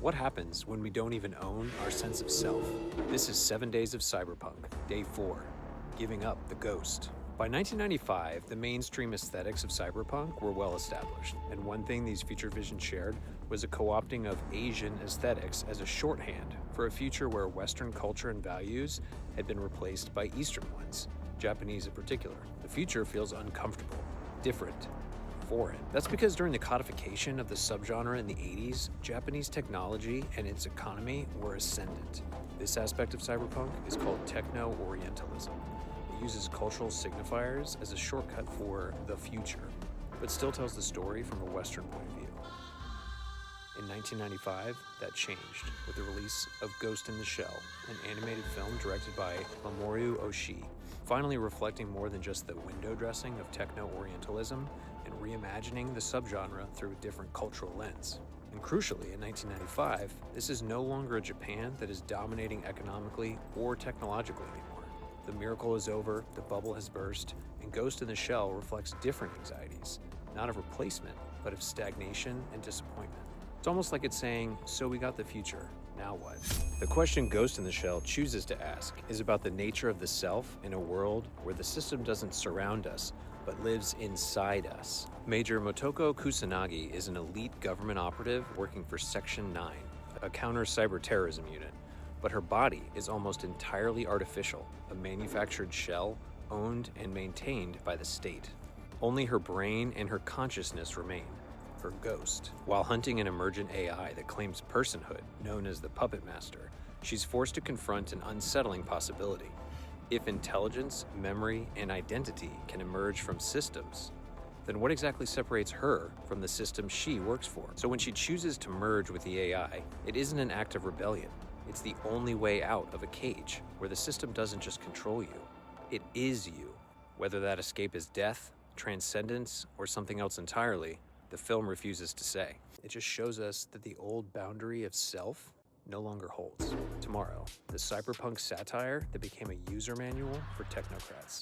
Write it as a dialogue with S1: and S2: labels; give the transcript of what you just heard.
S1: What happens when we don't even own our sense of self? This is 7 Days of Cyberpunk, Day 4, Giving Up the Ghost. By 1995, the mainstream aesthetics of cyberpunk were well established, and one thing these feature visions shared was a co-opting of Asian aesthetics as a shorthand for a future where Western culture and values had been replaced by Eastern ones, Japanese in particular. The future feels uncomfortable, different, foreign. That's because during the codification of the subgenre in the 80s, Japanese technology and its economy were ascendant. This aspect of cyberpunk is called techno-orientalism. It uses cultural signifiers as a shortcut for the future, but still tells the story from a Western point of view. In 1995, that changed with the release of Ghost in the Shell, an animated film directed by Mamoru Oshii, finally reflecting more than just the window dressing of techno-orientalism and reimagining the subgenre through a different cultural lens. And crucially, in 1995, this is no longer a Japan that is dominating economically or technologically anymore. The miracle is over, the bubble has burst, and Ghost in the Shell reflects different anxieties, not of replacement, but of stagnation and disappointment. It's almost like it's saying, so we got the future, now what? The question Ghost in the Shell chooses to ask is about the nature of the self in a world where the system doesn't surround us, but lives inside us. Major Motoko Kusanagi is an elite government operative working for Section 9, a counter-cyberterrorism unit, but her body is almost entirely artificial, a manufactured shell owned and maintained by the state. Only her brain and her consciousness remain. Her ghost. While hunting an emergent AI that claims personhood, known as the Puppet Master, she's forced to confront an unsettling possibility. If intelligence, memory, and identity can emerge from systems, then what exactly separates her from the system she works for? So when she chooses to merge with the AI, it isn't an act of rebellion. It's the only way out of a cage where the system doesn't just control you. It is you. Whether that escape is death, transcendence, or something else entirely, the film refuses to say. It just shows us that the old boundary of self no longer holds. Tomorrow, the cyberpunk satire that became a user manual for technocrats.